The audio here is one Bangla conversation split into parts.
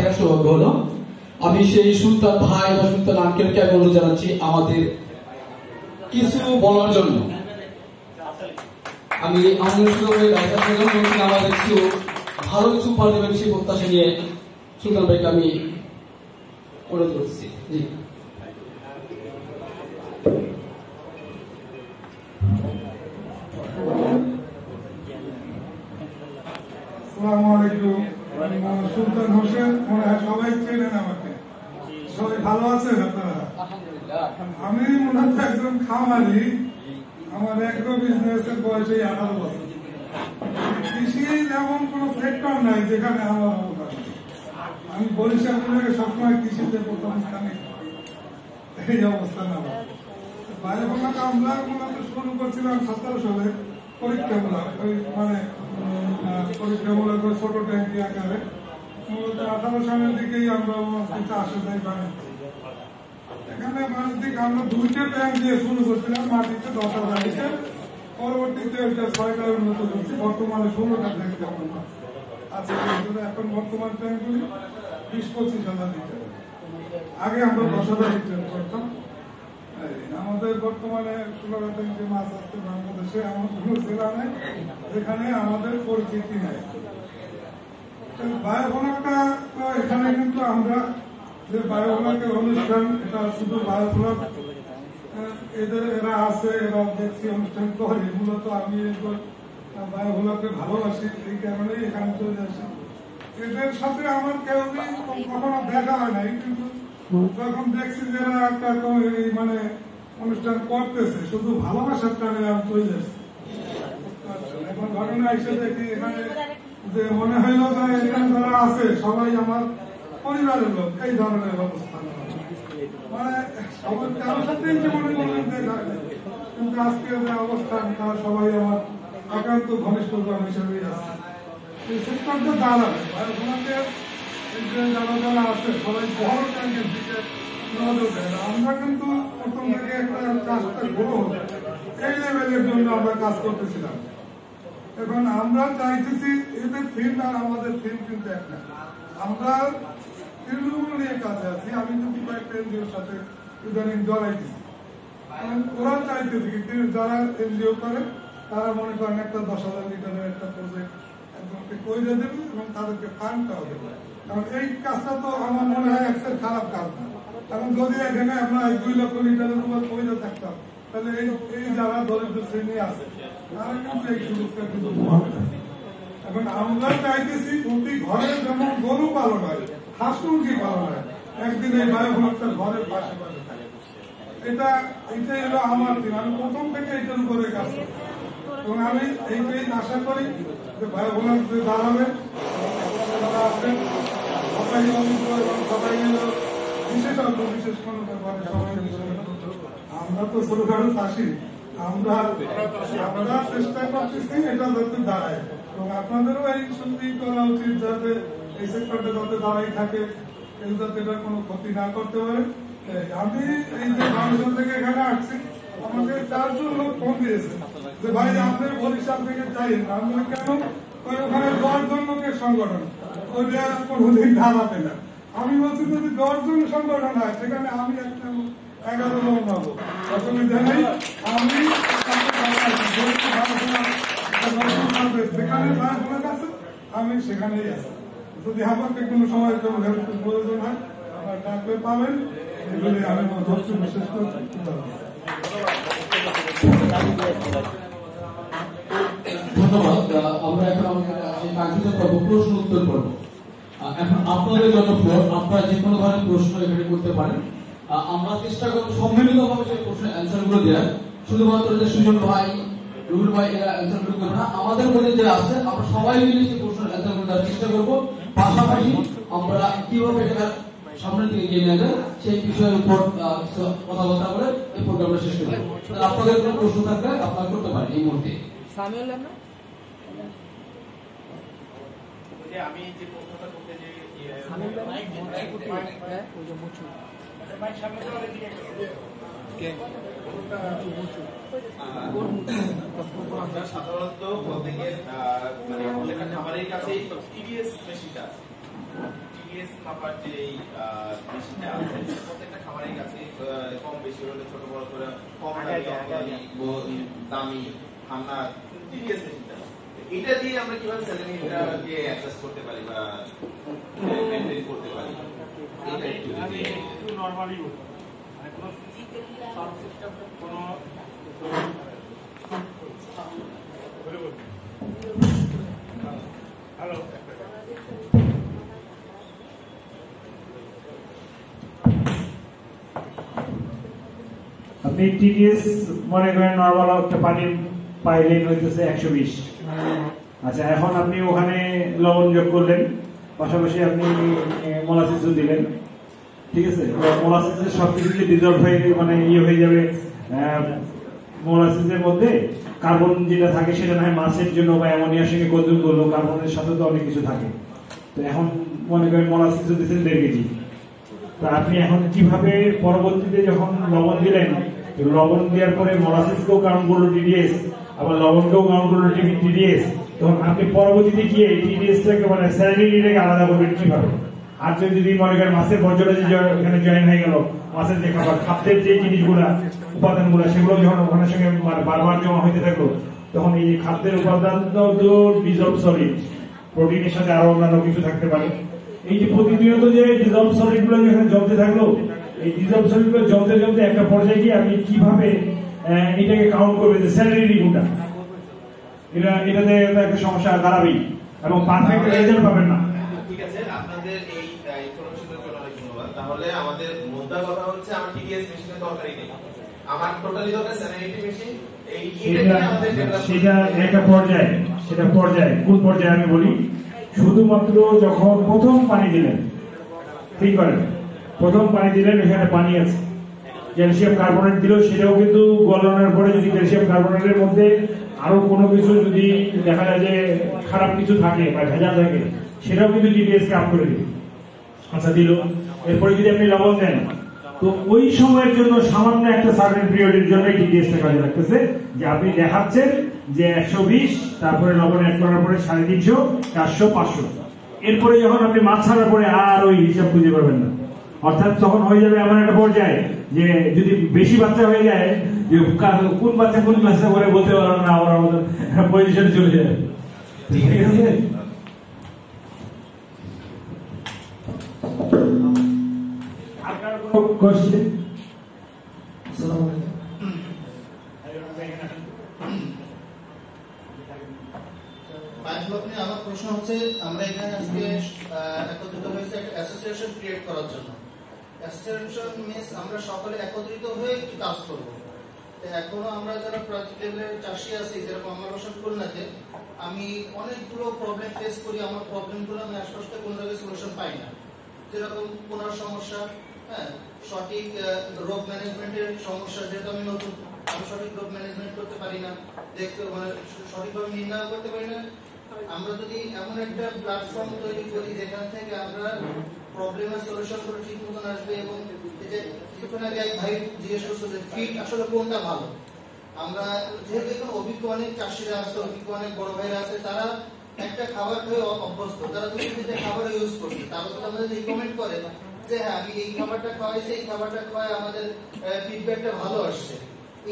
দেখার সৌভাগ্য হলো। আমি সেই সুলতান ভাই বা সুলতান আঙ্কেলকে আমি অনুরোধ জানাচ্ছি আমাদের কিছু বলার জন্য। আমি আমাদের কিছু ভালো কিছু উপহার দেবেন সেই প্রত্যাশা নিয়ে সুলতান ভাইকে আমি অনুরোধ করছি। জি, আসসালামু আলাইকুম। সুলতান হোসেন, মনে হয় সবাই চেনেন আমাকে। সবাই ভালো আছেন আপনারা? আমি মূলত একজন খামারি। আমার এগ্রো বিজনেসের বয়স 18 বছর। কৃষি এমন কোন সেক্টর নাই যেখানে আমার অবদান। আমি বরিশাল বিভাগে সবসময় কৃষিতে প্রথম স্থানে, এই অবস্থান আমার। বায়োফোনাটা আমরা মূলত শুরু করছিলাম 17 সালে পরীক্ষামূলক, পরীক্ষামূলক ছোট ট্যাঙ্কি আকারে। মূলত 18 সালের দিকেই আমরা চাষে যাই বাণিজ্য। এখানে বাণিজ্যিক আমরা 2টা ট্যাঙ্ক দিয়ে শুরু করছিলাম, মাটিতে 10টা বাড়িতে। পরবর্তীতে ওইটা 6টা উন্নত করছি। বর্তমানে 16টা ট্যাঙ্ক আছে। এখন বর্তমান ট্যাঙ্কগুলি 20-25 হাজার লিটার। আগে আমরা 10,000 লিটার করতাম। আমাদের বর্তমানে 16টা ট্যাঙ্কে মাছ আসছে বাংলাদেশে। এমন কোন জেলা নেই যেখানে আমাদের পরিচিতি নেই। বায়োফ্লকটা এখানে কিন্তু আমরা যে বায়োফ্লকের অনুষ্ঠান, এটা শুধু বায়োফ্লক এরা আছে, এরা দেখছি অনুষ্ঠান করে। মূলত আমি বায়োফ্লককে ভালোবাসি, এই কারণেই এখানে চলে আসি। এদের সাথে আমার কেউ কখনো দেখা হয় নাই, কিন্তু যখন দেখছি যে এরা একটা অনুষ্ঠান করতেছে, শুধু ভালোবাসার টানে আমি চলে আসছি। এখন ঘটনা এসে দেখি এখানে যে মনে হইল যে এখানে যারা আছে সবাই আমার পরিবারের লোক, এই ধরনের অবস্থা। সবার কারোর সাথেই যে মনে করলেন কিন্তু আজকে যে অবস্থান, তারা সবাই আমার একান্ত ঘনিষ্ঠজন হিসেবেই আছে। এই সেক্টরটা দাঁড়াবে যারা যারা আছে সবাই বড় ট্যাঙ্কের দিকে নজর দেয়। আমরা কিন্তু প্রথম থেকে একটা কাজটা গ্রো এই লেভেলের জন্য আমরা কাজ করতেছিলাম। এখন আমরা চাইতেছি এদের থিম আর আমাদের থিম কিন্তু একটা। আমরা তৃণমূল নিয়ে কাজে আছি। আমি কিন্তু কয়েকটা এনজিওর সাথে ইদানিং জড়াইতেছি। ওরা চাইতেছি যারা এনজিও করে তারা মনে করেন একটা 10,000 লিটারের একটা প্রজেক্ট একজনকে করে দেবে এবং তাদেরকে ফান্ডটাও দেবে। কারণ এই কাজটা তো আমার মনে হয় একটা খারাপ কাজ না। কারণ যদি এখানে আমরা 2 লক্ষ লিটারের উপর করে থাকতাম, তাহলে এই যারা দরিদ্র শ্রেণী আছে তারা কিন্তু এই সুযোগটা কিন্তু পাবে না। এখন আমরা চাইতেছি প্রতি ঘরে যেমন গরু পালন হয়, হাঁস মুরগি পালন হয়, একদিন এই বায়োফ্লকটা ঘরের পাশে পাশে থাকে। এটাই হলো আমার দিন। আমি প্রথম থেকে এটার উপরে কাজ করি এবং আমি এইটাই আশা করি যে বায়োফ্লক যে দাঁড়াবে, যারা আছেন সবাই অভিজ্ঞ এবং সবাই বিশেষজ্ঞ, বিশেষ কোনো ব্যাপারে সবাই। আমরা তো ছোটখাটো চাষি, আমরা চেষ্টা করতেছি এটা যাতে দাঁড়ায় এবং আপনাদেরও এই সত্যি করা উচিত যাতে এই সেক্টরটা যাতে দাঁড়াই থাকে, কেউ যাতে এটা কোনো ক্ষতি না করতে পারে। আমি এই যে বাংলাদেশ থেকে এখানে আসছি, আমাকে 4 জন লোক ফোন দিয়েছে যে ভাই আপনি বরিশাল থেকে চাই। আমি কেন? ওখানে 10 জন লোকের সংগঠন, ওইটা কোনোদিন দাঁড়াবে না। আমি বলছি যদি 10 জন সংগঠন হয় সেখানে আমি একটা 11 লোক পাবো, অসুবিধা নেই। আমি যেখানে আছে আমি সেখানেই আছি। যদি আমাকে কোনো সময় কোনো হেল্পের প্রয়োজন হয় আমার ডাকলে পাবেন। এগুলি আমি ধৈর্য বিশেষ করে ধন্যবাদ। আমরা এখন কাঙ্ক্ষিত প্রশ্ন উত্তর করবো। এখন আপনাদের জন্য ফ্লোর, আপনারা যে কোনো ধরনের প্রশ্ন এখানে করতে পারেন। আমরা চেষ্টা করবো সম্মিলিতভাবে সেই প্রশ্নের অ্যান্সার গুলো দেওয়ার। শুধুমাত্র যে সুজন ভাই, রুবেল ভাই এরা অ্যান্সার গুলো করবে না, আমাদের মধ্যে যে আছে আমরা সবাই মিলে সেই প্রশ্নের অ্যান্সার গুলো দেওয়ার চেষ্টা করবো। পাশাপাশি আমরা কিভাবে এটা সামনের দিকে এগিয়ে নিয়ে যায় সেই বিষয়ের উপর কথাবার্তা বলে এই প্রোগ্রামটা শেষ করবো। আপনাদের কোনো প্রশ্ন থাকলে আপনারা করতে পারেন এই মুহূর্তে। আমি যে প্রশ্নটা করতে যে সাধারণত বলতে গিয়ে খামারের কাছে টিভিএস মেশিনটা আছে। টিডিএস মাপার যে মেশিনটা আছে প্রত্যেকটা খামারের কাছে কম বেশি হলে ছোট বড় করে কম দামি ঠান্ডা টিডিএস মেশিনটা এটা দিয়ে আমরা কিভাবে স্যালারিটাকে অ্যাডজাস্ট করতে পারি বা মেইনটেইন করতে পারি এটা একটু নরমালি মানে কোনো সাউন্ড সিস্টেম কোনো হ্যালো আপনি টিডিএস মনে করেন নরমাল একটা পানির পাইলেন হইতেছে 120। আচ্ছা, এখন আপনি ওখানে লবণ যোগ করলেন, পাশাপাশি আপনি মোলাসিসও দিলেন, ঠিক আছে? মোলাসিসের সবকিছু ডিজলভ হয়ে মানে ইয়ে হয়ে যাবে। মোলাসিসের মধ্যে কার্বন যেটা থাকে সেটা না হয় মাছের জন্য বা অ্যামোনিয়ার সঙ্গে কনজিউম করলো, কার্বনের সাথে তো অনেক কিছু থাকে। তো এখন মনে করেন মোলাসিসও দিচ্ছেন 1.5 কেজি। তো আপনি এখন কিভাবে পরবর্তীতে যখন লবণ দিলেন, লবণ দেওয়ার পরে মোলাসিসকেও কাউন্ট করলো টিডিএস, আবার লবণকেও কাউন্ট করলো টিডিএস, তখন আপনি পরবর্তীতে গিয়ে টিডিএসটাকে মানে স্যালারিটাকে আলাদা করবেন কিভাবে? আর যদি মনে করেন মাছের বর্জ্যটা যে এখানে জয়েন হয়ে গেল, মাছের যে খাবার খাদ্যের যে জিনিসগুলা উপাদানগুলো সেগুলো যখন ওখানের সঙ্গে বারবার জমা হইতে থাকলো, তখন এই খাদ্যের উপাদান তো ডিজলভ সলিড, প্রোটিনের সাথে আরো অন্যান্য কিছু থাকতে পারে। এই যে প্রতিনিয়ত যে ডিজলভ সলিড গুলো যেখানে জমতে থাকলো, এই ডিজলভ সলিড গুলো জমতে জমতে একটা পর্যায়ে গিয়ে আপনি কিভাবে এটাকে কাউন্ট করবেন যে স্যালারি কোনটা? এটাতে একটা সমস্যা দাঁড়াবেই এবং পারফেক্ট রেজাল্ট পাবেন না। ঠিক আছে, আপনাদের এই ইনফরমেশনের জন্য অনেক ধন্যবাদ। তাহলে আমাদের মুদ্রা কথা হচ্ছে আমার টিডিএস মেশিনের দরকারই নেই, আমার টোটালি দরকার স্যালারি মেশিন। সেটা একটা পর্যায়ে, সেটা পর্যায়ে কোন পর্যায়ে আমি বলি, শুধুমাত্র যখন প্রথম পানি দিলেন, ঠিক করেন, প্রথম পানি দিলেন এখানে পানি আছে, ক্যালসিয়াম কার্বনেট দিল, সেটাও কিন্তু গলনের পরে যদি ক্যালসিয়াম কার্বনেটের মধ্যে আরো কোনো কিছু যদি দেখা যায় যে খারাপ কিছু থাকে বা ভেজা থাকে, সেটাও কিন্তু টিডিএস কে আপ করে দিবে। আচ্ছা, দিল। এরপরে যদি আপনি লবণ দেন, তো ওই সময়ের জন্য সামান্য একটা সার্টেন পিরিয়ডের জন্য টিডিএসটা কাজে লাগতেছে, যে আপনি দেখাচ্ছেন যে 120, তারপরে লবণ অ্যাড করার পরে 350, 400, 500। এরপরে যখন আপনি মাছ ছাড়ার পরে আর ওই হিসাব খুঁজে পাবেন না। অর্থাৎ তখন হয়ে যাবে এমন একটা পর্যায়ে যে যদি বেশি বাচ্চা হয়ে যায়, যে কোন বাচ্চা কোন ক্লাসে করে বলতে পারবেন না, আমার আমাদের পজিশনে চলে যায়। ঠিক আছে? কোশ্চেন? আমার প্রশ্ন হচ্ছে, আমরা এখানে আজকে একত্রিত হয়েছে একটা অ্যাসোসিয়েশন ক্রিয়েট করার জন্য। অ্যাসোসিয়েশন মিনস আমরা সকলে একত্রিত হয়ে একটি কাজ করবো। এখনো আমরা যারা প্রান্তিক লেভেলের চাষি আছি, যেরকম আমার বাসা খুলনাতে, আমি অনেকগুলো প্রবলেম ফেস করি। আমার প্রবলেমগুলো আমি আশপাশে কোনো জায়গায় সলিউশন পাই না। যেরকম পোনার সমস্যা, হ্যাঁ, সঠিক রোগ ম্যানেজমেন্টের সমস্যা, যেহেতু আমি নতুন, আমি সঠিক রোগ ম্যানেজমেন্ট করতে পারি না, দেখতে মানে সঠিকভাবে নির্ণয় করতে পারি না। আমরা যদি এমন একটা প্ল্যাটফর্ম তৈরি করি যেখান থেকে আমরা প্রবলেমের সলিউশন করে ঠিক মতন আসবে, এবং এই যে কিছুক্ষণ আগে এক ভাই জিজ্ঞেস করছে যে ফিড আসলে কোনটা ভালো, আমরা যেহেতু এখন অভিজ্ঞ অনেক চাষিরা আছে, অভিজ্ঞ অনেক বড় ভাইরা আছে, তারা একটা খাবার খেয়ে অভ্যস্ত, তারা দুই তিনটে খাবার ইউজ করছে, তারা যদি আমাদের রিকমেন্ড করে যে হ্যাঁ আমি এই খাবারটা খাওয়াইছি, এই খাবারটা খাওয়াই আমাদের ফিডব্যাকটা ভালো আসছে,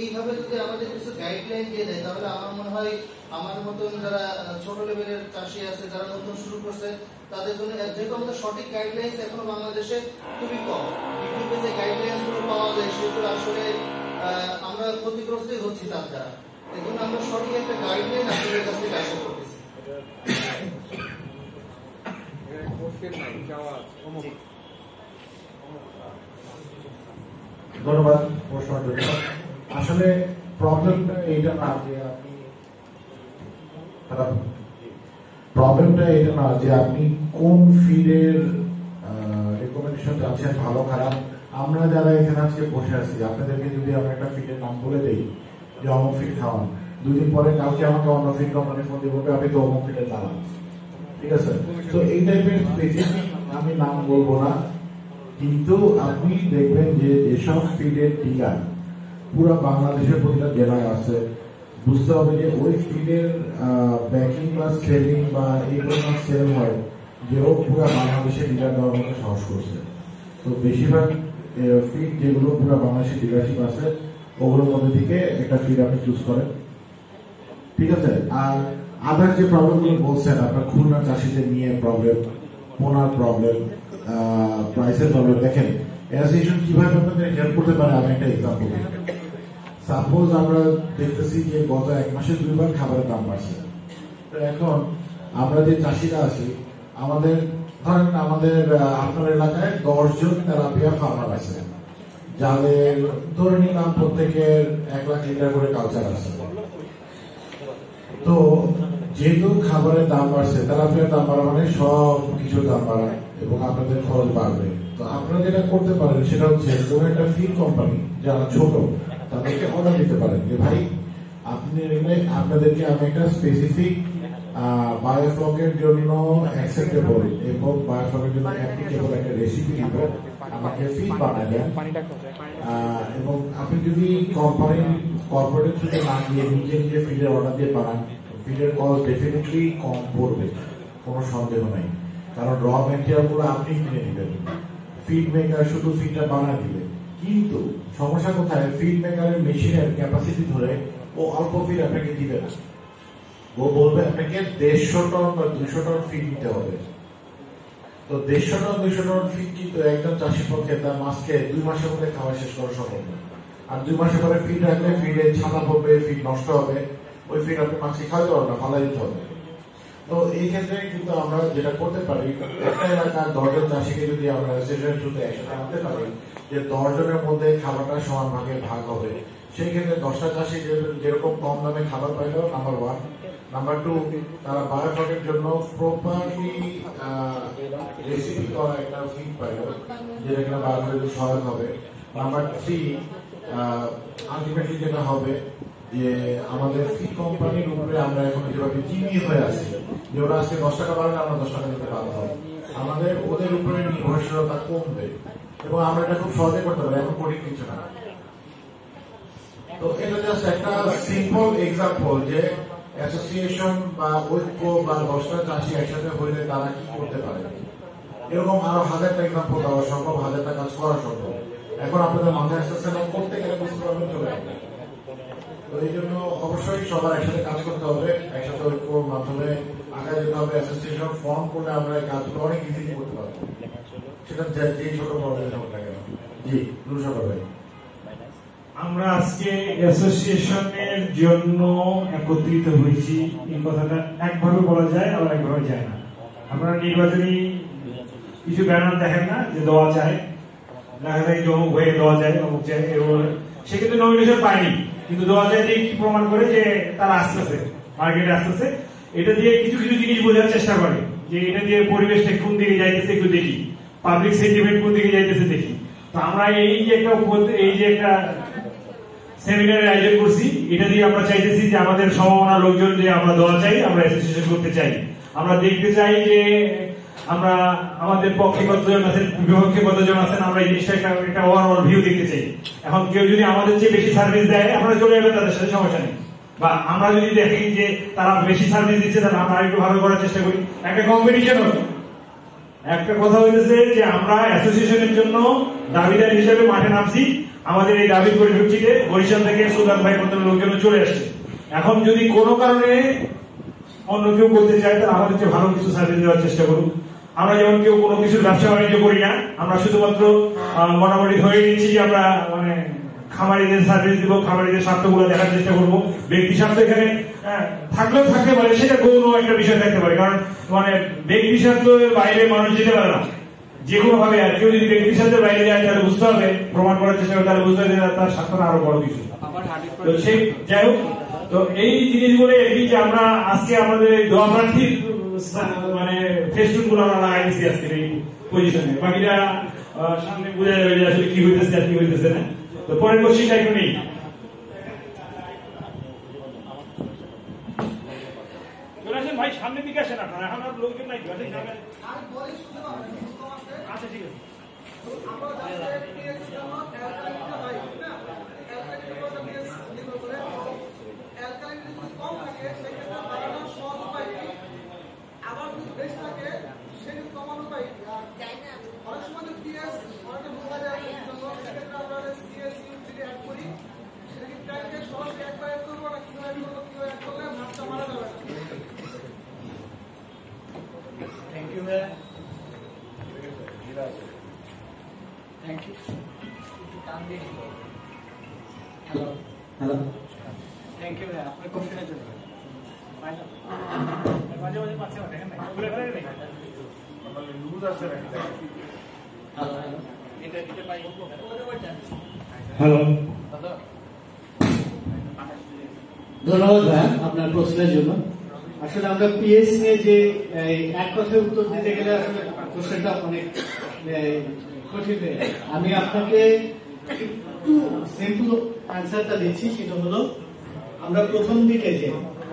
এইভাবে যদি আমাদের কিছু গাইডলাইন দিয়ে দেয়, তাহলে আমার মনে হয় আমার মতন যারা ছোট লেভেলের চাষি আছে, যারা নতুন শুরু করছে, তাদের জন্য, যেহেতু আমাদের সঠিক গাইডলাইন্স এখনো বাংলাদেশে খুবই কম, ইউটিউবে যে গাইডলাইন্স গুলো পাওয়া যায় সেগুলো আসলে আমরা ক্ষতিগ্রস্তই হচ্ছি তার দ্বারা। এই জন্য আমরা সঠিক একটা গাইডলাইন আপনাদের কাছ থেকে আশা করতেছি। ধন্যবাদ প্রশ্নের জন্য। আসলে প্রবলেমটা এটা না যে আপনি কোন ফিডের রেকমেন্ডেশন চাচ্ছেন, ভালো খারাপ। আমরা যারা এখানে আজকে বসে আছি, আপনাদেরকে যদি আমরা একটা ফিডের নাম বলে দেই যে অমুক ফিড খাওয়ান, দুদিন পরে কাউকে আমাকে অন্য ফিড কোম্পানি ফোন দিয়ে বলবে আপনি তো অমুক ফিডের দালাল, ঠিক আছে? তো এই টাইপের স্পেসিফিক আমি নাম বলবো না, কিন্তু আপনি দেখবেন যে যেসব ফিডের ডিলার পুরো বাংলাদেশের প্রতিটা জেলায় আছে, বুঝতে হবে যে ওই ফিডের ব্যাকিং বা সেলিং বা এগুলো সেল হয়, যে ও পুরো বাংলাদেশে ডিলার দেওয়ার মতো সাহস করছে। তো বেশিরভাগ ফিড যেগুলো পুরো বাংলাদেশে ডিলারশিপ আছে ওগুলোর মধ্যে থেকে একটা ফিড আপনি চুজ করেন, ঠিক আছে। আর আদার যে প্রবলেমগুলো বলছেন আপনার খুলনা চাষিদের নিয়ে প্রবলেম, পোনার প্রবলেম, প্রাইসের প্রবলেম, দেখেন অ্যাসোসিয়েশন কিভাবে আপনাদের হেল্প করতে পারে আমি একটা এক্সাম্পল দিই। সাপোজ আমরা দেখতেছি যে গত 1 মাসে 2 বার খাবারের দাম বাড়ছে। তো এখন আমরা যে চাষিরা আছি আমাদের ধরেন আমাদের আপনার এলাকায় 10 জন তেলাপিয়া ফার্মার আছে যাদের ধরে নিলাম প্রত্যেকের 1 লাখ লিটার করে কালচার আছে। তো যেহেতু খাবারের দাম বাড়ছে, তেলাপিয়ার দাম বাড়া মানে সব কিছুর দাম বাড়ায় এবং আপনাদের খরচ বাড়বে। তো আপনারা যেটা করতে পারেন সেটা হচ্ছে কোন একটা ফিড কোম্পানি যারা ছোট তাদেরকে অর্ডার দিতে পারেন যে ভাই আপনি আপনাদেরকে আমি একটা স্পেসিফিক বায়োফ্লকের জন্য অ্যাকসেপ্টেবল এবং বায়োফ্লকের জন্য অ্যাপ্লিকেবল একটা রেসিপি দিব, আমাকে ফিড বানায় দেন। এবং আপনি যদি কোম্পানির কর্পোরেট থেকে না গিয়ে নিজে নিজে ফিডের অর্ডার দিয়ে বানান, ফিডের কস্ট ডেফিনেটলি কম পড়বে, কোনো সন্দেহ নাই। কারণ র ম্যাটেরিয়াল গুলো আপনি কিনে নেবেন, ফিড মেকার শুধু ফিডটা বানায় দিবে। কিন্তু সমস্যা কোথায়, ফিড মেকারের মেশিনের ক্যাপাসিটি ধরে ও অল্প ফিড আপনাকে দিবে না, ও বলবে আপনাকে 150 টন বা 200 টন ফিড নিতে হবে। তো 150 টন 200 টন ফিড কিন্তু একজন চাষির পক্ষে তার মাছকে 2 মাসের মধ্যে খাওয়া শেষ করা সম্ভব না। আর 2 মাসের পরে ফিড রাখলে ফিডে ছাতা পড়বে, ফিড নষ্ট হবে, ওই ফিড আপনি মাছকে খাওয়াতে পারবেন না, ফালাই দিতে হবে। তো এই ক্ষেত্রে কিন্তু আমরা যেটা করতে পারি, একটা এলাকার 10 জন চাষিকে যদি আমরা অ্যাসোসিয়েশনের থ্রুতে একসাথে আনতে পারি যে 10 জনের মধ্যে খাবারটা সমান ভাগে ভাগ হবে, সেই ক্ষেত্রে 10টা চাষি যেরকম কম দামে খাবার পাইল, নাম্বার 1। নাম্বার 2, তারা বায়োফ্লকের জন্য প্রপারলি রেসিপি করা একটা ফিড পাইল যেটা কিনা বায়োফ্লকের সহায়ক হবে। নাম্বার 3, আলটিমেটলি যেটা হবে যে আমাদের ফিড কোম্পানির উপরে আমরা এখন যেভাবে জিম্মি হয়ে আছি যে ওরা আজকে 10 টাকা বাড়লে আমরা 10 টাকা দিতে বাধ্য হব, আমাদের ওদের উপরে নির্ভরশীলতা কমবে এবং আমরা এটা খুব সহজে করতে পারি, এখন কঠিন কিছু না। তো এটা জাস্ট একটা সিম্পল এক্সাম্পল যে অ্যাসোসিয়েশন বা ঐক্য বা 10টা চাষি একসাথে হইলে তারা কি করতে পারে। এরকম আরো 1000টা এক্সাম্পল দেওয়া সম্ভব, 1000টা কাজ করা সম্ভব। এখন আপনাদের মাথায় আসতেছে না, করতে গেলে বুঝতে পারবেন চলে আসবে। তো এই জন্য অবশ্যই সবার একসাথে কাজ করতে হবে, একসাথে ঐক্যর মাধ্যমে আগায় যেতে হবে। অ্যাসোসিয়েশন ফর্ম করলে আমরা এই কাজগুলো অনেক ইজিলি করতে পারবো, সেটা যে ছোট প্রবলেম হোক না কেন। জি নুরুসাগর ভাই, আমরা আজকে অ্যাসোসিয়েশনের জন্য একত্রিত হয়েছি, এই কথাটা একভাবে বলা যায় আবার একভাবে যায় না। আমরা নির্বাচনী কিছু ব্যানার দেখেন না যে দেওয়া যায়, দেখা যায় যে অমুক হয়ে দেওয়া যায়, অমুক চাই, সে কিন্তু নমিনেশন পায়নি, কিন্তু দেওয়া যায় দিয়ে কি প্রমাণ করে যে তারা আসতেছে, মার্কেটে আসতেছে। এটা দিয়ে কিছু কিছু জিনিস বোঝার চেষ্টা করে যে এটা দিয়ে পরিবেশটা কোন দিকে যাইতেছে একটু দেখি, পাবলিক সেন্টিমেন্ট কোন দিকে যাইতেছে দেখি। তো আমরা এই যে একটা সেমিনারের আয়োজন করছি, এটা দিয়ে আমরা চাইতেছি যে আমাদের সম্ভাবনা লোকজন যে আমরা দেওয়া চাই, আমরা অ্যাসোসিয়েশন করতে চাই, আমরা দেখতে চাই যে আমরা আমাদের পক্ষে কতজন আছেন, বিপক্ষে কতজন আছেন, আমরা এই জিনিসটা একটা ওভারঅল ভিউ দেখতে চাই। এখন কেউ যদি আমাদের চেয়ে বেশি সার্ভিস দেয় আমরা চলে যাবে, তাদের সাথে সমস্যা নেই। বা আমরা যদি দেখি যে তারা বেশি সার্ভিস দিচ্ছে তাহলে আমরা একটু ভালো করার চেষ্টা করি, একটা কম্পিটিশন হবে। একটা কথা হইতেছে যে আমরা অ্যাসোসিয়েশনের জন্য দাবিদার হিসেবে মাঠে নামছি, আমাদের এই দাবির পরিপ্রেক্ষিতে বরিশাল থেকে সুলতান ভাই মতো লোকজন চলে আসছে। এখন যদি কোনো কারণে অন্য কেউ করতে চায় তাহলে আমাদের চেয়ে ভালো কিছু সার্ভিস দেওয়ার চেষ্টা করুন। আমরা যেমন কেউ কোনো কিছু ব্যবসা বাণিজ্য করি না, আমরা শুধুমাত্র মোটামুটি ধরে নিচ্ছি যে আমরা মানে খামারিদের সার্ভিস দিব, খামারিদের স্বার্থগুলো দেখার চেষ্টা করবো। ব্যক্তি স্বার্থ এখানে থাকলেও থাকতে পারে, সেটা গৌণ একটা বিষয় থাকতে পারে, কারণ মানে ব্যক্তি স্বার্থের বাইরে মানুষ যেতে পারে না যে কোনো ভাবে। আর কেউ যদি ব্যক্তি স্বার্থের বাইরে যায় তাহলে বুঝতে হবে, প্রমাণ করার চেষ্টা করে তাহলে বুঝতে হবে তার স্বার্থটা আরো বড় কিছু। তো সেই যাই হোক, তো এই জিনিসগুলো এই যে আমরা আজকে আমাদের দোয়া প্রার্থীর মানে ফেস্টুন গুলো আমরা লাগাই দিচ্ছি আজকে এই পজিশনে, বাকিটা সামনে বোঝা যাবে যে আসলে কি হইতেছে আর কি হইতেছে না। তো পরের কোশ্চেনটা একটু নেই। ভাই সামনের দিকে আসেন আপনারা, এখন আর লোকজন নাই। আচ্ছা ঠিক আছে। আবার যদি বেশ থাকে সেক্ষেত্রে thank you. Hello, thank you আপনার কোশ্চেনের জন্য। মাঝে মাঝে পাচ্ছে না, দেখেন না ঘুরে ঘুরে নেই লুজ আছে নাকি এটা এটা পাই হ্যালো, ধন্যবাদ ভাইয়া আপনার প্রশ্নের জন্য। আসলে আমরা পিএস নিয়ে যে এক কথায় উত্তর দিতে গেলে আসলে কোশ্চেনটা অনেক কঠিন হয়ে যায়। আমি আপনাকে একটু সিম্পল অ্যান্সারটা দিচ্ছি, সেটা হলো আমরা প্রথম দিকে যে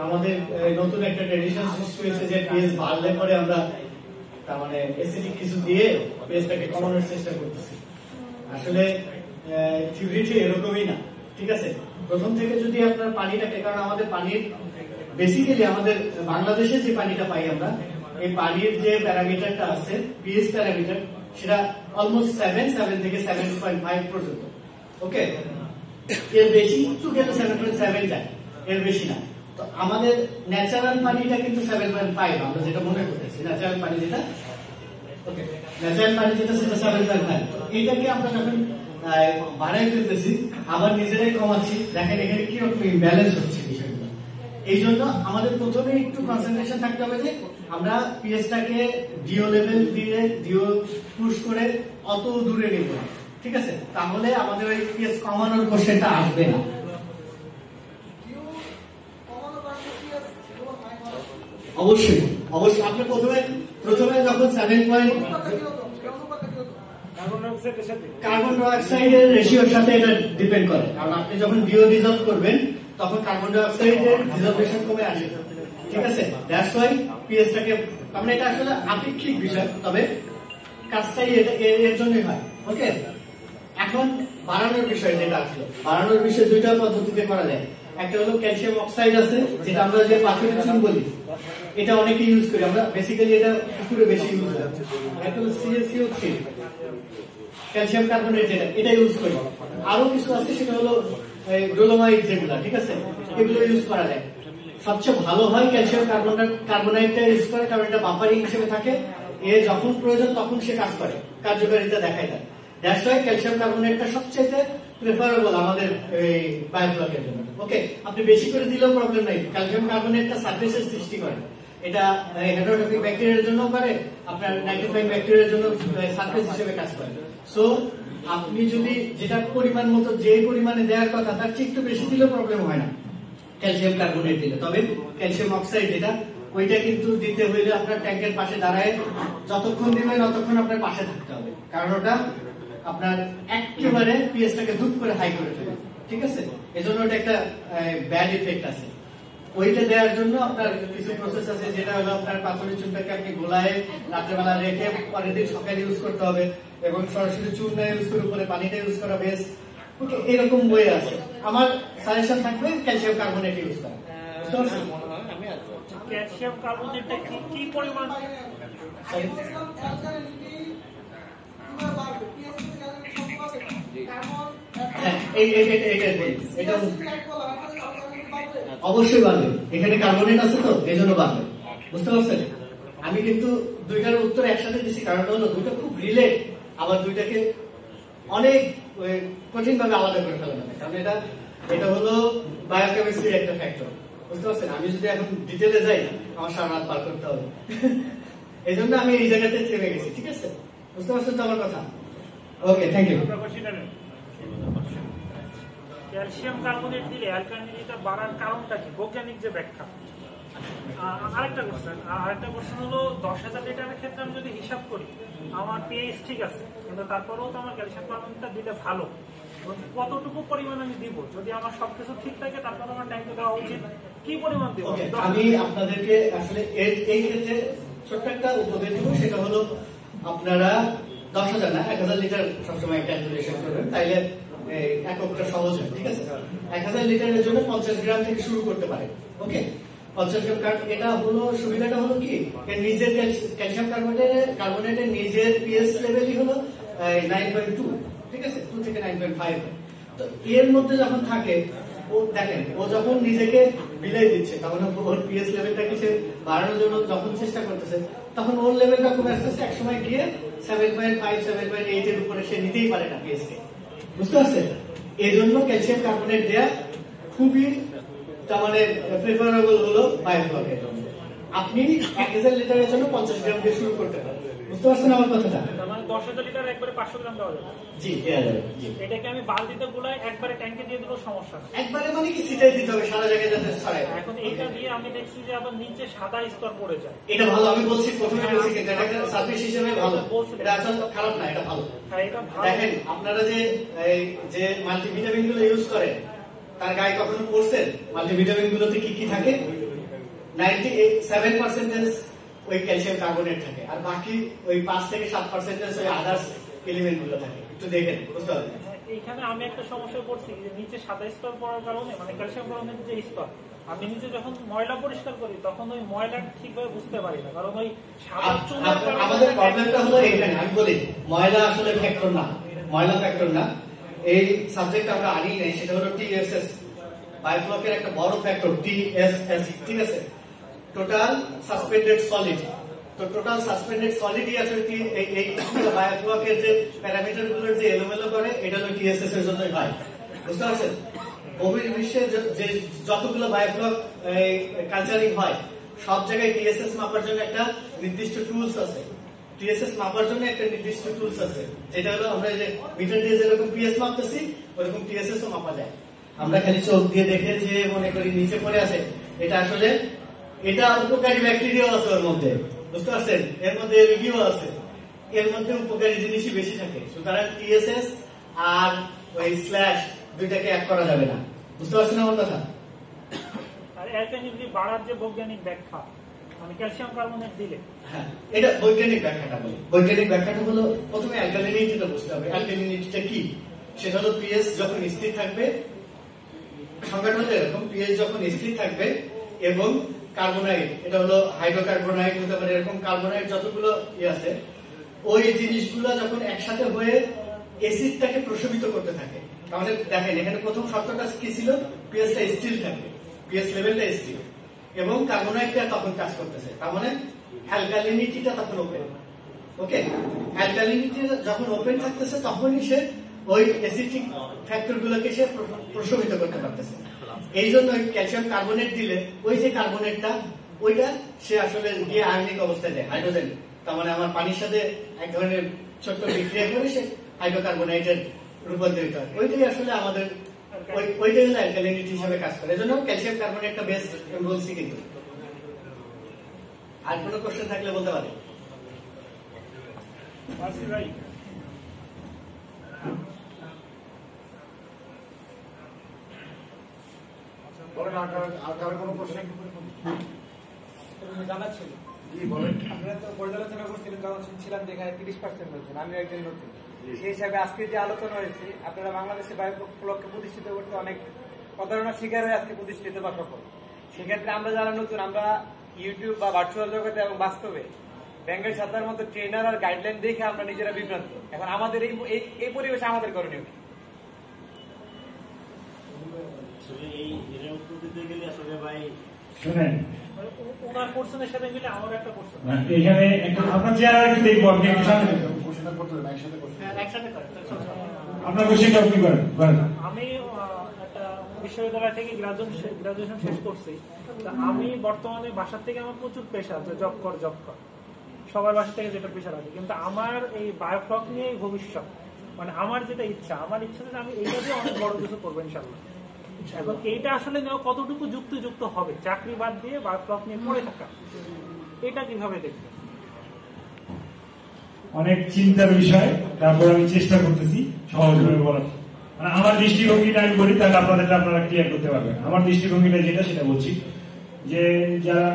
আমাদের নতুন একটা ট্রেডিশন সৃষ্টি হয়েছে যে পিএস বাড়লে পরে আমরা তার মানে এসিডিক কিছু দিয়ে পিএসটাকে কমানোর চেষ্টা করতেছি। আসলে থিওরিটি এরকমই না, ঠিক আছে। প্রথম থেকে যদি আপনার পানিটাকে, কারণ আমাদের পানির বেসিক্যালি আমাদের বাংলাদেশে যে পানিটা পাই আমরা, এই পানির যে প্যারামিটারটা আছে পিএইচ প্যারামিটার, সেটা অলমোস্ট 7 থেকে 7.5 পর্যন্ত। ওকে, এর বেশি একটু গেলে 7.7 যায়, এর বেশি না। তো আমাদের ন্যাচারাল পানিটা কিন্তু 7.5, আমরা যেটা মনে করতেছি ন্যাচারাল পানি যেটা, ওকে, ন্যাচারাল পানি যেটা সেটা 7.5। তো এইটাকে আমরা যখন বাড়াই ফেলতেছি আবার নিজেরাই কমাচ্ছি, দেখেন এখানে কিরকম ইমব্যালেন্স হচ্ছে বিষয়গুলো। এই জন্য আমাদের প্রথমে একটু কনসেন্ট্রেশন থাকতে হবে যে আমরা পিএসটাকে ডিও লেভেল দিয়ে ডিও পুশ করে অত দূরে নেব, ঠিক আছে। তাহলে আমাদের ওই পিএস কমানোর কোশ্চেনটা আসবে না। অবশ্যই অবশ্যই আপনি প্রথমে যখন 7 কার্বন ডাইঅক্সাইডের রেশিওর সাথে এটা ডিপেন্ড করে, কারণ আপনি যখন ডিও ডিজলভ করবেন তখন কার্বন ডাইঅক্সাইডের ডিজলভেশন কমে আসে, ঠিক আছে। দ্যাটস ওয়াই পিএসটাকে, মানে এটা আসলে আপেক্ষিক বিষয়, তবে কাজটাই এর জন্যই হয়। ওকে, এখন বাড়ানোর বিষয় যেটা আসলো, বাড়ানোর বিষয় দুইটা পদ্ধতিতে করা যায়। একটা হলো ক্যালসিয়াম অক্সাইড আছে, যেটা আমরা যে পাথরের চুন বলি, এটা অনেকে ইউজ করি আমরা, বেসিক্যালি এটা পুকুরে বেশি ইউজ হয়। একটা হলো CaCO3 ক্যালসিয়াম কার্বনেট, যেটা এটা ইউজ করি। আরো কিছু আছে, সেটা হলো ডোলোমাইট যেগুলা, ঠিক আছে, এগুলো ইউজ করা যায়। সবচেয়ে ভালো হয় ক্যালসিয়াম কার্বনাইটটা ইউজ করে, কারণ এটা বাফারিং হিসেবে থাকে, এ যখন প্রয়োজন তখন সে কাজ করে, কার্যকারিতা দেখায় দেয়। দ্যাটস ওয়াই ক্যালসিয়াম কার্বনেটটা সবচেয়ে প্রেফারেবল আমাদের এই বায়োফ্লকের জন্য। ওকে, আপনি বেশি করে দিলেও প্রবলেম নাই, ক্যালসিয়াম কার্বনেটটা সারফেসের সৃষ্টি করে, এটা হেটারোট্রফিক ব্যাকটেরিয়ার জন্য করে, আপনার নাইট্রোফাইল ব্যাকটেরিয়ার জন্য সারফেস হিসেবে কাজ করে। সো আপনি যদি যেটা পরিমাণ মতো, যে পরিমাণে দেওয়ার কথা তার চেয়ে একটু বেশি দিলেও প্রবলেম হয় না ক্যালসিয়াম কার্বনেট দিলে। তবে ক্যালসিয়াম অক্সাইড যেটা, ওইটা কিন্তু দিতে হইলে আপনার ট্যাঙ্কের পাশে দাঁড়ায় যতক্ষণ দিবেন ততক্ষণ আপনার পাশে থাকতে হবে, কারণ ওটা আপনার একেবারে পিএসটাকে দুধ করে হাই করে ফেলে, ঠিক আছে। এজন্য ওটা একটা ব্যাড ইফেক্ট আছে। ওইটা দেওয়ার জন্য আপনার কিছু প্রসেস আছে, যেটা হলো আপনার পাথরের চুনটাকে আপনি গোলায় রাত্রেবেলা রেখে পরের দিন সকালে ইউজ করতে হবে, এবং সরাসরি চুন না ইউজ করে উপরে পানিটা ইউজ করা বেস্ট। ওকে, এরকম ওয়ে আছে। আমার সাজেশন থাকবে ক্যালসিয়াম কার্বনেট ইউজ করা। ক্যালসিয়াম কার্বনেটটা কি পরিমাণ? অবশ্যই বাড়বে, এখানে কার্বনেট আছে তো এই জন্য বাড়বে, বুঝতে পারছেন। আমি কিন্তু দুইটার উত্তর একসাথে দিচ্ছি, কারণ হলো দুইটা খুব রিলেট, আবার দুইটাকে অনেক কঠিন ভাবে আলাদা করে ফেলা যাবে, কারণ এটা হলো বায়োকেমিস্ট্রির একটা ফ্যাক্টর, বুঝতে পারছেন। আমি যদি এখন ডিটেলে যাই আমার সারা রাত পার করতে হবে, এই জন্য আমি এই জায়গাতে থেমে গেছি, ঠিক আছে, বুঝতে পারছেন তো আমার কথা। ওকে, থ্যাংক ইউ। ক্যালসিয়াম কার্বনেট দিলে অ্যালকালিনিটা বাড়ার কারণটা কি, বৈজ্ঞানিক যে ব্যাখ্যা। আরেকটা কোশ্চেন হলো 10,000 লিটারের ক্ষেত্রে আমি যদি হিসাব করি আমার পিএইচ ঠিক আছে, কিন্তু তারপরেও তো আমার ক্যালসিয়াম কার্বনেটটা দিলে ভালো, কতটুকু পরিমাণ আমি দিব? যদি আমার সবকিছু ঠিক থাকে তারপর আমার ট্যাঙ্কে দেওয়া উচিত, কি পরিমাণ দিব? আমি আপনাদেরকে আসলে এই ক্ষেত্রে ছোট্ট একটা উপদেশ দেবো, সেটা হলো আপনারা 10,000 না 1,000 লিটার সবসময় ক্যালকুলেশন করবেন, তাইলে এককটা সহজ হয়, ঠিক আছে। 1,000 লিটারের জন্য 50 গ্রাম থেকে শুরু করতে পারে। ওকে, 50 গ্রাম, কারণ এটা হলো সুবিধাটা হলো কি, এর নিজের ক্যালসিয়াম কার্বনেটের নিজের পিএইচ লেভেলই হলো 9.2, ঠিক আছে, 2 থেকে 9.5। তো এর মধ্যে যখন থাকে, ও দেখেন ও যখন নিজেকে বিলাই দিচ্ছে, তখন ওর পিএইচ লেভেলটাকে সে বাড়ানোর জন্য যখন চেষ্টা করতেছে, তখন ওর লেভেলটা কমে আসতেছে, একসময় গিয়ে 7.5 7.8 এর উপরে সে নিতেই পারে না পিএস কে, বুঝতে পারছেন? এই জন্য ক্যালসিয়াম কার্বনেট দেয়া খুবই তার মানে প্রেফারেবল হলো বায়োফ্লকের। আপনি 1000 লিটারের জন্য 50 গ্রাম দিয়ে শুরু করতে পারেন, বুঝতে পারছেন আমার কথাটা? মানে 10,000 লিটার একবারে 500 গ্রাম দেওয়া যাবে? জি দেওয়া যাবে। এটাকে আমি বালতিতে গুলাই একবারে ট্যাঙ্কে দিয়ে দিলেও সমস্যা না? একবারে মানে কি ছিটাই দিতে হবে সারা জায়গায় যাতে ছড়ায়। এখন এটা দিয়ে আমি দেখছি যে আবার নিচে সাদা স্তর পড়ে যায়। এটা ভালো, আমি বলছি প্রথমে বলছি কিন্তু এটা একটা সার্ভিস হিসেবে ভালো, এটা আসলে খারাপ না, এটা ভালো। হ্যাঁ এটা ভালো। দেখেন আপনারা যে মাল্টিভিটামিন গুলো ইউজ করেন তার গায়ে কখনো পড়ছেন মাল্টিভিটামিন গুলোতে কি কি থাকে? 97% ওই ক্যালসিয়াম কার্বনেট থাকে, আর বাকি ওই 5 থেকে 7% ওই আদার্স এলিমেন্ট গুলো থাকে। একটু দেখেন, বুঝতে পারবেন? এখানে আমি একটা সমস্যায় পড়ছি যে নিচে সাদা স্তর পড়ার কারণে মানে ক্যালসিয়াম কার্বনেটের যে স্তর, আমি নিচে যখন ময়লা পরিষ্কার করি তখন ওই ময়লা ঠিকভাবে বুঝতে পারি না, কারণ ওই সাদা চুনের কারণে আমাদের প্রবলেমটা হলো এখানে। আমি বলি ময়লা আসলে ফ্যাক্টর না, ময়লা ফ্যাক্টর না। এই সাবজেক্ট আমরা আনি নাই, সেটা হলো টিএসএস, বায়োফ্লকের একটা বড় ফ্যাক্টর টিএসএস, ঠিক আছে? Total suspended solid. তো টোটাল সাসপেন্ডেড সলিডই আছে এই বায়োফ্লকের যে প্যারামিটার গুলোর যে এলোমেলো করে, এটা হলো টিএসএস এর জন্যই হয়, বুঝতে পারছেন? বহির্বিশ্বে যে যতগুলো বায়োফ্লক কালচারিং হয় সব জায়গায় টিএসএস মাপার জন্য একটা নির্দিষ্ট টুলস আছে। টিএসএস মাপার জন্য একটা নির্দিষ্ট টুলস আছে, যেটা হলো আমরা যে মিটার দিয়ে যেরকম পিএস মাপতেছি ওরকম টিএসএস ও মাপা যায়। আমরা খালি চোখ দিয়ে দেখে যে মনে করি নিচে পড়ে আছে, এটা আসলে এটা উপকারী ব্যাকটেরিয়া আছে ওর মধ্যে, বুঝতে পারছেন? এর মধ্যে এলগিও আছে, এর মধ্যে উপকারী জিনিসই বেশি থাকে। সুতরাং টিএসএস আর ওই স্ল্যাশ দুইটাকে এক করা যাবে না, বুঝতে পারছেন আমার কথা? আর অ্যালকালিনিটি বাড়ার যে বৈজ্ঞানিক ব্যাখ্যা মানে ক্যালসিয়াম কার্বনেট দিলে, হ্যাঁ এটা বৈজ্ঞানিক ব্যাখ্যাটা বলি। বৈজ্ঞানিক ব্যাখ্যাটা হলো প্রথমে অ্যালকালিনিটিটা বুঝতে হবে। অ্যালকালিনিটিটা কি? সেটা হলো পিএইচ যখন স্থির থাকবে, সংজ্ঞাটা হলো এরকম, পিএইচ যখন স্থির থাকবে এবং কার্বনাইড, এটা হলো হাইড্রোকার্বনাইড হতে পারে, এরকম কার্বনাইড যতগুলো আছে ওই জিনিসগুলো যখন একসাথে হয়ে অ্যাসিডটাকে প্রশমিত করতে থাকে। তাহলে দেখেন এখানে প্রথম শর্তটা কি ছিল? পিএইচটা স্থির থাকবে, পিএইচ লেভেলটা স্থির এবং কার্বনাইডটা তখন কাজ করতেছে, তার মানে অ্যালকালিনিটিটা তখন ওপেন। ওকে, অ্যালকালিনিটি যখন ওপেন থাকতেছে তখনই সে ওই অ্যাসিডিক ফ্যাক্টর গুলোকে সে প্রশমিত করতে পারতেছে। এই জন্য ক্যালসিয়াম কার্বনেট দিলে ওই যে কার্বনেটটা ওইটা সে আসলে গিয়ে আয়নিক অবস্থায় যায়, হাইড্রোজেন, তার মানে আমার পানির সাথে এক ধরনের ছোট্ট বিক্রিয়া করে সে হাইড্রোকার্বনেটের রূপান্তরিত হয়। ওইটাই আসলে আমাদের ওইটাই হলো অ্যালকালিনিটি হিসেবে কাজ করে। এজন্য ক্যালসিয়াম কার্বনেটটা বেস্ট বলছি। কিন্তু আর কোনো কোশ্চেন থাকলে বলতে পারে। ভাই জানার ছিল আপনারা তো পর্যালোচনা করছিলেন, যখন শুনছিলাম যেখানে 30% বলছেন, আমি একজন নতুন, সেই হিসাবে আজকে যে আলোচনা হয়েছে আপনারা বাংলাদেশে বায়োফ্লককে প্রতিষ্ঠিত করতে অনেক প্রতারণার শিকার হয়ে আজকে প্রতিষ্ঠিত বা সফল। সেক্ষেত্রে আমরা যারা নতুন, আমরা ইউটিউব বা ভার্চুয়াল জগতে এবং বাস্তবে ব্যাংকের সাথের মতো ট্রেনার আর গাইডলাইন দেখে আমরা নিজেরা বিভ্রান্ত। এখন আমাদের এই পরিবেশে আমাদের করণীয় কি? শুনেন ওনার কোর্সের সাথে মিলে আমার একটা কোর্স, এখানে আপনার চেয়ার একটু দেখবো, আপনি একটু সামনে আপনার কোশ্চেনটা আপনি করেন। আমি একটা বিশ্ববিদ্যালয় থেকে গ্রাজুয়েশন শেষ করছি। আমি বর্তমানে বাসার থেকে আমার প্রচুর প্রেশার, যে জব কর, সবার বাসা থেকে যেটা প্রেশার আছে, কিন্তু আমার এই বায়োফ্লক নিয়ে ভবিষ্যৎ, মানে আমার যেটা ইচ্ছা, আমার ইচ্ছা যে আমি এইটা দিয়ে অনেক বড় কিছু করবো ইনশাল্লাহ। এখন এইটা আসলে নেওয়া কতটুকু যুক্তিযুক্ত হবে, চাকরি বাদ দিয়ে বায়োফ্লক নিয়ে পড়ে থাকা, এটা কিভাবে দেখবে? অনেক চিন্তার বিষয়, তারপর আমি চেষ্টা করতেছি সহজভাবে বলার। মানে আমার দৃষ্টিভঙ্গিটা আমি বলি, তাহলে আপনারা ক্লিয়ার করতে পারবেন। আমার দৃষ্টিভঙ্গিটা যেটা সেটা বলছি, যে যারা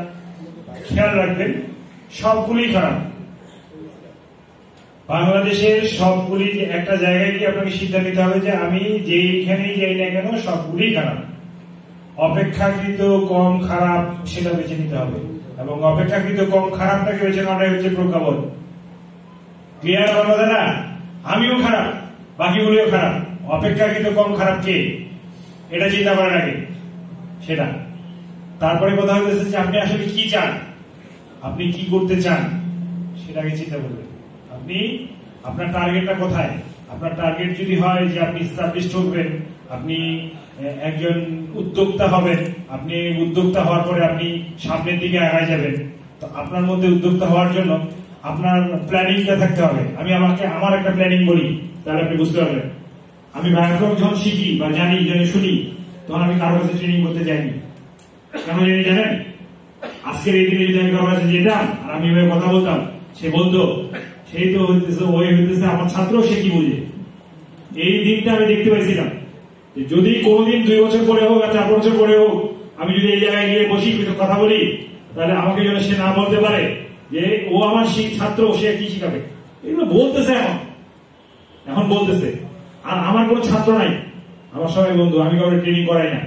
খেয়াল রাখবেন সবগুলি খারাপ, বাংলাদেশের সবগুলি একটা জায়গায় গিয়ে আপনাকে সিদ্ধান্ত নিতে হবে যে আমি যেইখানেই যাই না কেন সবগুলি খারাপ, অপেক্ষাকৃত কম খারাপ সেটা বেছে নিতে হবে, এবং অপেক্ষাকৃত কম খারাপটাকে বেছে নেওয়াটাই হচ্ছে প্রজ্ঞাবোধ। ক্লিয়ার হওয়ার কথা না? আমিও খারাপ, বাকিগুলিও খারাপ, অপেক্ষাকৃত কম খারাপ কে, এটা চিন্তা করেন আগে সেটা। তারপরে কথা হচ্ছে যে আপনি আসলে কি চান, আপনি কি করতে চান সেটাকে চিন্তা করবেন। আপনি আপনি আপনার টার্গেটটা কোথায়? আপনার টার্গেট যদি হয় যে আপনি এস্টাবলিশড হবেন, আপনি একজন উদ্যোক্তা হবেন, আপনি উদ্যোক্তা হওয়ার পরে আপনি সামনের দিকে আগায় যাবেন, তো আপনার মধ্যে উদ্যোক্তা হওয়ার জন্য আপনার প্ল্যানিংটা থাকতে হবে। আমি আমার একটা প্ল্যানিং বলি, তাহলে আপনি বুঝতে পারবেন। আমি বায়োফ্লক যখন শিখি বা জানি শুনি, তখন আমি কারো কাছে ট্রেনিং করতে যাইনি। কেন জানি জানেন? আজকের এই দিনে যদি আমি কারো কাছে যেতাম আর আমি এভাবে কথা বলতাম, সে বলতো সেই তো হইতেছে ওই হইতেছে আমার ছাত্র, সে কি বুঝে। এই দিনটা আমি দেখতে পাইছিলাম। যদি কোনোদিন 2 বছর পরে হোক আর 4 বছর পরে হোক আমি যদি এই জায়গায় গিয়ে বসি কথা বলি, তাহলে আমাকে যেন সে না বলতে পারে যে ও আমার ছাত্র, সে কি শিখাবে। এগুলো বলতেছে এখন বলতেছে। আর আমার কোনো ছাত্র নাই, আমার সবাই বন্ধু, আমি কাউকে ট্রেনিং করাই না,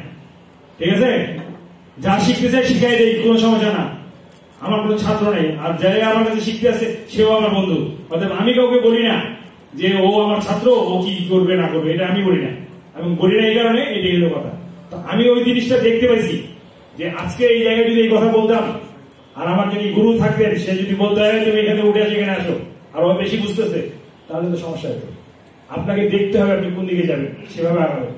ঠিক আছে? যা শিখতে চাই শিখাই দেই, কোনো সমস্যা না। আমার কোনো ছাত্র নেই, আর যারা আমার কাছে শিখতে আসে সেও আমার বন্ধু। অর্থাৎ আমি কাউকে বলি না যে ও আমার ছাত্র, ও কি করবে না করবে, এটা আমি বলি না। আমি বলি না এই কারণে, এটাই হলো কথা। তো আমি ওই জিনিসটা দেখতে পাইছি যে আজকে এই জায়গায় যদি এই কথা বলতাম, আর আমার যদি গুরু থাকতেন, সে যদি বলতে হয় তুমি এখানে উঠে আসে এখানে আসো, আর ও বেশি বুঝতেছে, তাহলে তো সমস্যা হবে। আপনাকে দেখতে হবে আপনি কোন দিকে যাবেন, সেভাবে আগাবেন।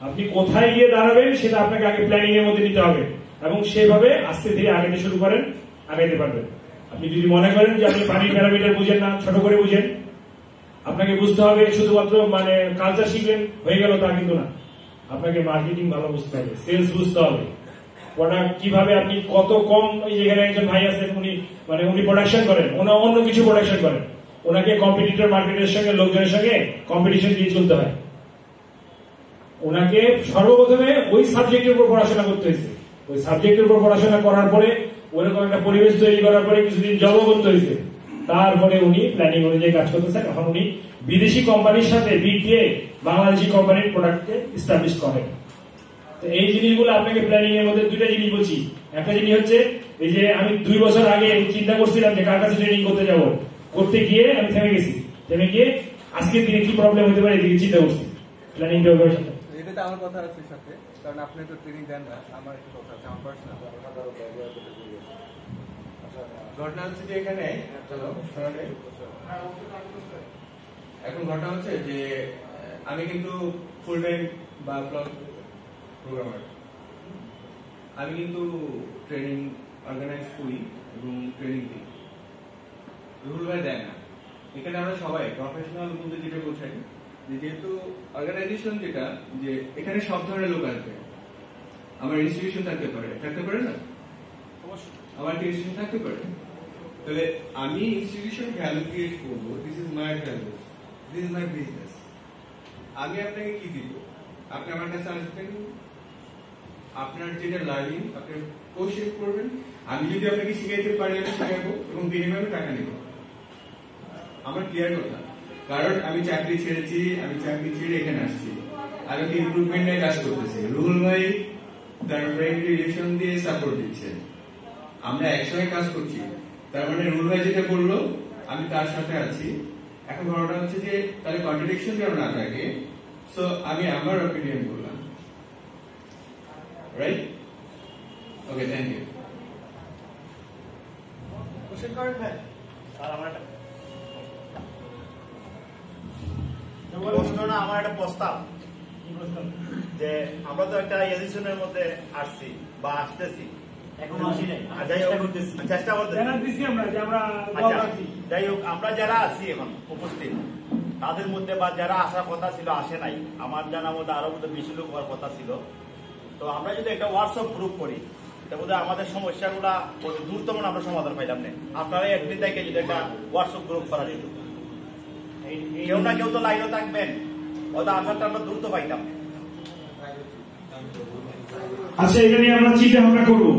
আপনি কোথায় গিয়ে দাঁড়াবেন সেটা আপনাকে আগে প্ল্যানিং এর মধ্যে নিতে হবে, এবং সেভাবে আস্তে ধীরে আগাতে শুরু করেন, আগাইতে পারবেন। আপনি যদি মনে করেন যে আপনি পানির প্যারামিটার বুঝেন না, ছোট করে বুঝেন, আপনাকে বুঝতে হবে শুধুমাত্র কালচার শিখলেন হয়ে গেল, তা কিন্তু না। আপনাকে মার্কেটিং ভালো বুঝতে হবে, সেলস বুঝতে হবে, প্রোডাক্ট কিভাবে আপনি কত কম। এই যেখানে একজন ভাই আছেন, উনি প্রোডাকশন করেন, অন্য কিছু প্রোডাকশন করেন, ওনাকে কম্পিটিটর মার্কেটের সঙ্গে লোকজনের সঙ্গে কম্পিটিশন দিয়ে চলতে হয়। ওনাকে সর্বপ্রথমে ওই সাবজেক্টের উপর পড়াশোনা করতে হয়েছে। ওই সাবজেক্টের উপর পড়াশোনা করার পরে ওরকম একটা পরিবেশ তৈরি করার পরে কিছুদিন জবও করতে হয়েছে। তারপরে উনি প্ল্যানিং অনুযায়ী কাজ করতেছেন। এখন উনি বিদেশি কোম্পানির সাথে বিট দিয়ে বাংলাদেশি কোম্পানির প্রোডাক্টকে এস্টাবলিশ করেন। তো এই জিনিসগুলো আপনাকে প্ল্যানিং এর মধ্যে দুইটা জিনিস বলছি। একটা জিনিস হচ্ছে এই যে আমি 2 বছর আগে চিন্তা করছিলাম যে কার কাছে ট্রেনিং করতে যাব, করতে গিয়ে আমি থেমে গেছি। থেমে গিয়ে আজকের দিনে কি প্রবলেম হতে পারে এদিকে চিন্তা করছি। প্ল্যানিংটা ওভাবে সাথে এটাতে আমার কথা আছে সাথে, কারণ আপনি তো ট্রেনিং দেন না, আমার একটু কথা আছে, আমার পার্সোনাল। ঘটনা হচ্ছে যে এখানে এখন ঘটনা হচ্ছে যে আমি কিন্তু ফুল টাইম বা ব্লগ প্রোগ্রামার, আমি কিন্তু ট্রেনিং অর্গানাইজ করি এবং ট্রেনিং দিই। রুল ভাই দেয় না। এখানে আমরা সবাই প্রফেশনাল বলতে যেটা বোঝাই, যেহেতু অর্গানাইজেশন যেটা, যে এখানে সব ধরনের লোক আসবে। আমার ইনস্টিটিউশন থাকতে পারে না, আমার একটা ইনস্টিটিউশন থাকতে পারে। তাহলে আমি ইনস্টিটিউশন ভ্যালু ক্রিয়েট করবো, this is my value, this is my business. আমি আপনাকে কি দিব? আপনি আমার কাছে আসবেন, আপনার যেটা লার্নিং আপনি কোর্স করবেন। আমি যদি আপনাকে শিখাইতে পারি আমি শিখাবো এবং বিনিময়ে টাকা নেব। আমার ক্লিয়ার কথা। কারণ আমি চাকরি ছেড়েছি, আমি চাকরি ছেড়ে এখানে আসছি, আমি একটা ইমপ্রুভমেন্ট নিয়ে কাজ করতেছি। রুহুল ভাই তার ফ্রেন্ড রিলেশন দিয়ে সাপোর্ট দিচ্ছে, আমরা একসঙ্গে কাজ করছি। তার মানে রুহুল ভাই যেটা বললো আমি তার সাথে আছি। এখন ঘটনা হচ্ছে যে তাহলে কন্ট্রাডিকশন যেন না থাকে, সো আমি আমার অপিনিয়ন বললাম, right? Okay, thank you. Question করেন ভাই। আমার একটা প্রস্তাব যে আমরা তো একটা এডিশনের মধ্যে আসছি বা আসতেছি, চেষ্টা করতেছি। যাই হোক, আমরা যারা আছি এখন উপস্থিত তাদের মধ্যে বা যারা আসার কথা ছিল আসে নাই, আমার জানার মধ্যে আরো মধ্যে বেশি লোক হওয়ার কথা ছিল। তো আমরা যদি একটা হোয়াটসঅ্যাপ গ্রুপ করি, বোধহয় আমাদের সমস্যাগুলা দ্রুততম আমরা সমাধান পাইলাম না। আপনারা একদিন থেকে যদি একটা হোয়াটসঅ্যাপ গ্রুপ করা যেত, কেউ না কেউ তো লাইনে থাকবেন, হয়তো আনসারটা আমরা দ্রুত পাইতাম। আচ্ছা, এটা নিয়ে আমরা চিন্তা ভাবনা করবো।